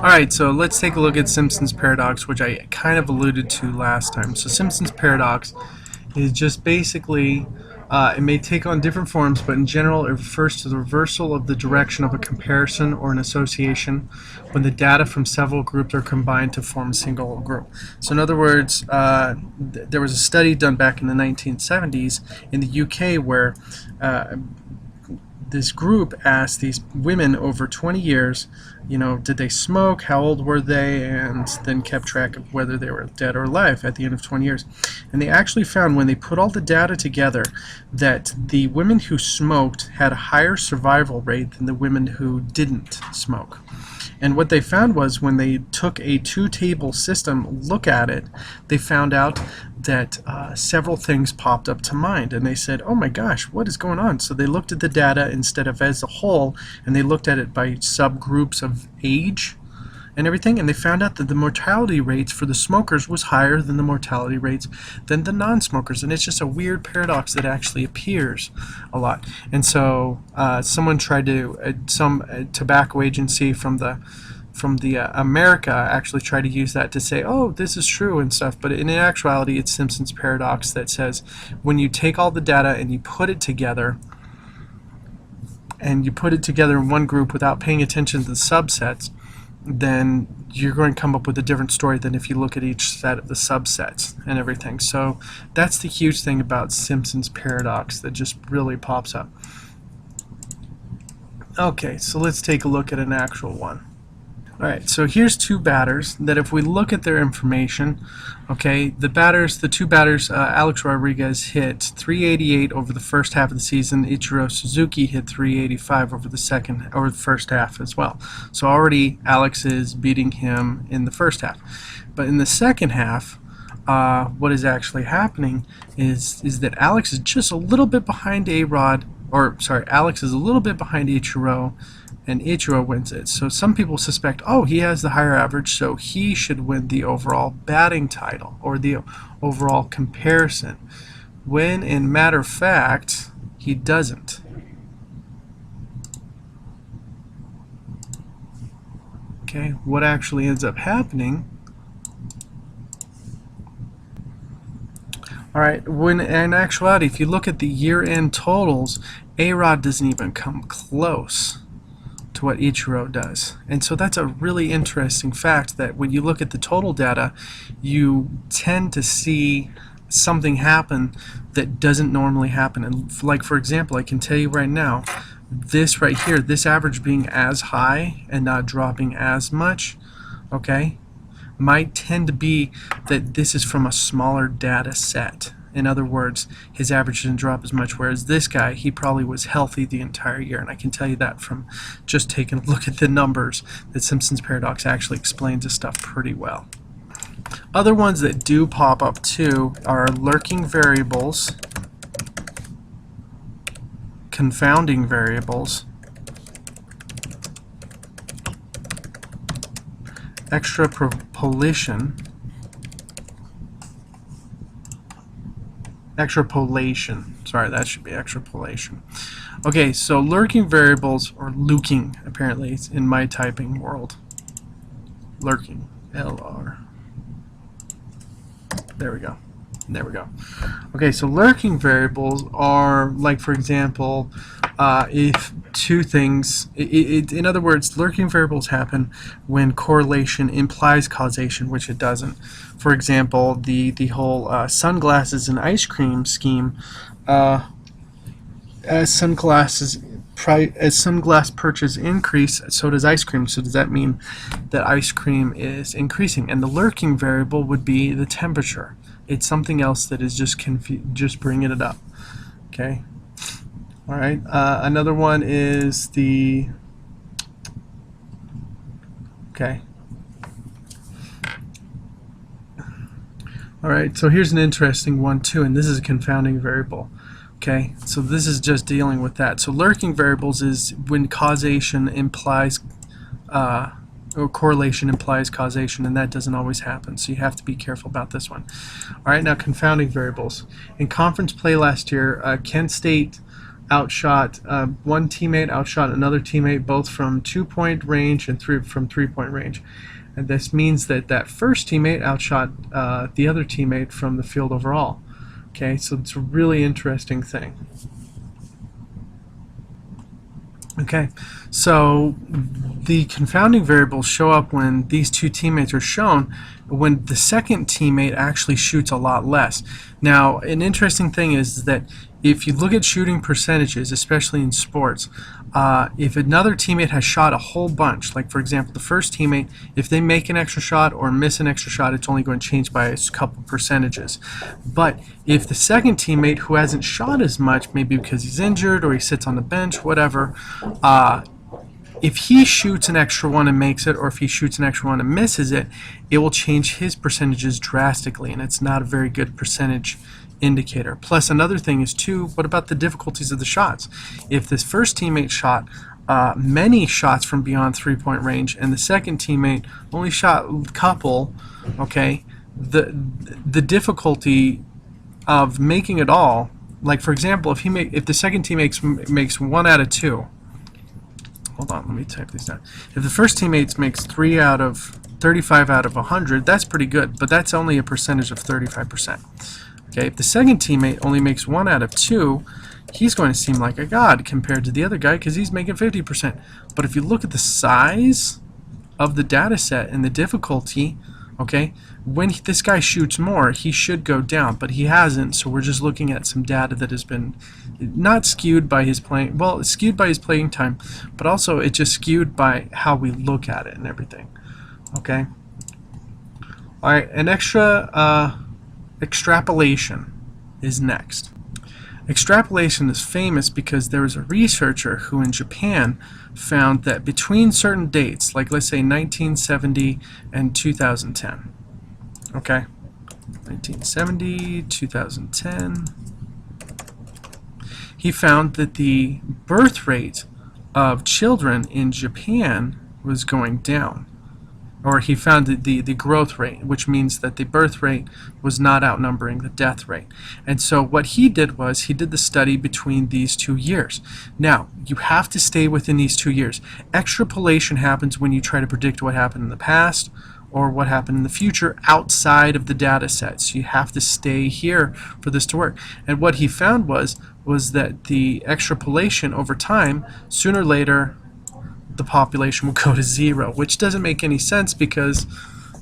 Alright, so let's take a look at Simpson's paradox, which I kind of alluded to last time. So Simpson's paradox is just basically, it may take on different forms, but in general it refers to the reversal of the direction of a comparison or an association when the data from several groups are combined to form a single group. So in other words, there was a study done back in the 1970s in the UK where this group asked these women over 20 years, did they smoke, how old were they, and then kept track of whether they were dead or alive at the end of 20 years. And they actually found, when they put all the data together, that the women who smoked had a higher survival rate than the women who didn't smoke. And what they found was, when they took a two-table system look at it, they found out that several things popped up to mind, and they said, oh my gosh, what is going on? So they looked at the data instead of as a whole, and they looked at it by subgroups of age and everything, and they found out that the mortality rates for the smokers was higher than the mortality rates than the non-smokers. And it's just a weird paradox that actually appears a lot. And so someone tried to, some tobacco agency from the America actually tried to use that to say, oh, this is true and stuff, but in actuality it's Simpson's paradox that says when you take all the data and you put it together, in one group without paying attention to the subsets, then you're going to come up with a different story than if you look at each set of the subsets and everything. So that's the huge thing about Simpson's paradox that just really pops up. Okay, so let's take a look at an actual one. Alright, so here's two batters that if we look at their information, okay, the two batters, Alex Rodriguez hit 388 over the first half of the season. Ichiro Suzuki hit 385 over the first half as well. So already Alex is beating him in the first half. But in the second half, what is actually happening is that Alex is just a little bit behind Alex is a little bit behind Ichiro, and Ichiro wins it. So some people suspect, oh, he has the higher average, so he should win the overall batting title or the overall comparison, when in matter of fact he doesn't. Okay, what actually ends up happening, alright, when in actuality if you look at the year-end totals, A-Rod doesn't even come close to what Ichiro does. And so that's a really interesting fact, that when you look at the total data, you tend to see something happen that doesn't normally happen. And like, for example, I can tell you right now, this right here, this average being as high and not dropping as much, okay, might tend to be that this is from a smaller data set. In other words, his average didn't drop as much, whereas this guy, he probably was healthy the entire year. And I can tell you that from just taking a look at the numbers, that Simpson's paradox actually explains this stuff pretty well. Other ones that do pop up too are lurking variables, confounding variables, extrapolation, sorry, that should be extrapolation. Okay, so lurking variables, or looking, apparently it's in my typing world. Lurking, L-R. There we go. Okay, so lurking variables are, like, for example, if two things, in other words, lurking variables happen when correlation implies causation, which it doesn't. For example, the whole sunglasses and ice cream scheme, as sunglass purchase increase, so does ice cream. So does that mean that ice cream is increasing? And the lurking variable would be the temperature. It's something else that is just bringing it up. Okay. All right. Another one is the. Okay. All right. So here's an interesting one too, and this is a confounding variable. Okay, so this is just dealing with that. So lurking variables is when causation implies, or correlation implies causation, and that doesn't always happen. So you have to be careful about this one. All right, now confounding variables. In conference play last year, Kent State outshot one teammate outshot another teammate both from 2-point range and from 3-point range. And this means that that first teammate outshot the other teammate from the field overall. Okay, so it's a really interesting thing. Okay, so the confounding variables show up when these two teammates are shown when the second teammate actually shoots a lot less. Now, an interesting thing is that if you look at shooting percentages, especially in sports, if another teammate has shot a whole bunch, like for example the first teammate, if they make an extra shot or miss an extra shot, it's only going to change by a couple percentages. But if the second teammate who hasn't shot as much, maybe because he's injured or he sits on the bench, whatever, if he shoots an extra one and makes it, or if he shoots an extra one and misses it, it will change his percentages drastically, and it's not a very good percentage indicator. Plus, another thing is too, what about the difficulties of the shots? If this first teammate shot many shots from beyond 3-point range and the second teammate only shot a couple, okay, the difficulty of making it all, like for example, if the second teammate makes 1 out of 2. Hold on, let me type these down. If the first teammate makes 35 out of 100, that's pretty good, but that's only a percentage of 35%. Okay, if the second teammate only makes 1 out of 2, he's going to seem like a god compared to the other guy because he's making 50%. But if you look at the size of the data set and the difficulty, okay, when this guy shoots more, he should go down, but he hasn't, so we're just looking at some data that has been not skewed by his playing, well, it's skewed by his playing time, but also it's just skewed by how we look at it and everything. Okay? Alright, an extra extrapolation is next. Extrapolation is famous because there was a researcher who in Japan found that between certain dates, like let's say 1970 and 2010, okay, 1970, 2010, he found that the birth rate of children in Japan was going down. Or he found the growth rate, which means that the birth rate was not outnumbering the death rate. And so what he did was he did the study between these 2 years. Now, you have to stay within these 2 years. Extrapolation happens when you try to predict what happened in the past or what happened in the future outside of the data set. So you have to stay here for this to work. And what he found was that the extrapolation over time, sooner or later, the population will go to 0, which doesn't make any sense because,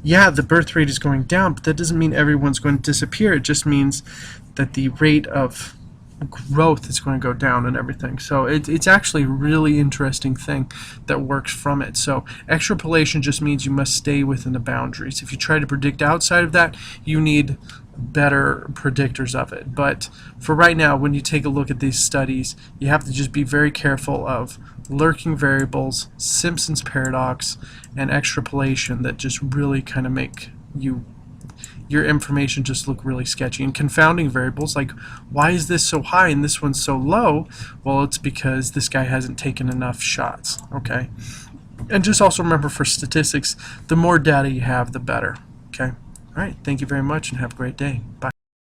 yeah, the birth rate is going down, but that doesn't mean everyone's going to disappear. It just means that the rate of growth is going to go down and everything. So it's actually a really interesting thing that works from it. So extrapolation just means you must stay within the boundaries. If you try to predict outside of that, you need better predictors of it. But for right now, when you take a look at these studies, you have to just be very careful of lurking variables, Simpson's paradox, and extrapolation that just really kind of make your information just look really sketchy. And confounding variables, like why is this so high and this one's so low? Well, it's because this guy hasn't taken enough shots. Okay, and just also remember, for statistics, the more data you have, the better. Okay. All right, thank you very much and have a great day. Bye.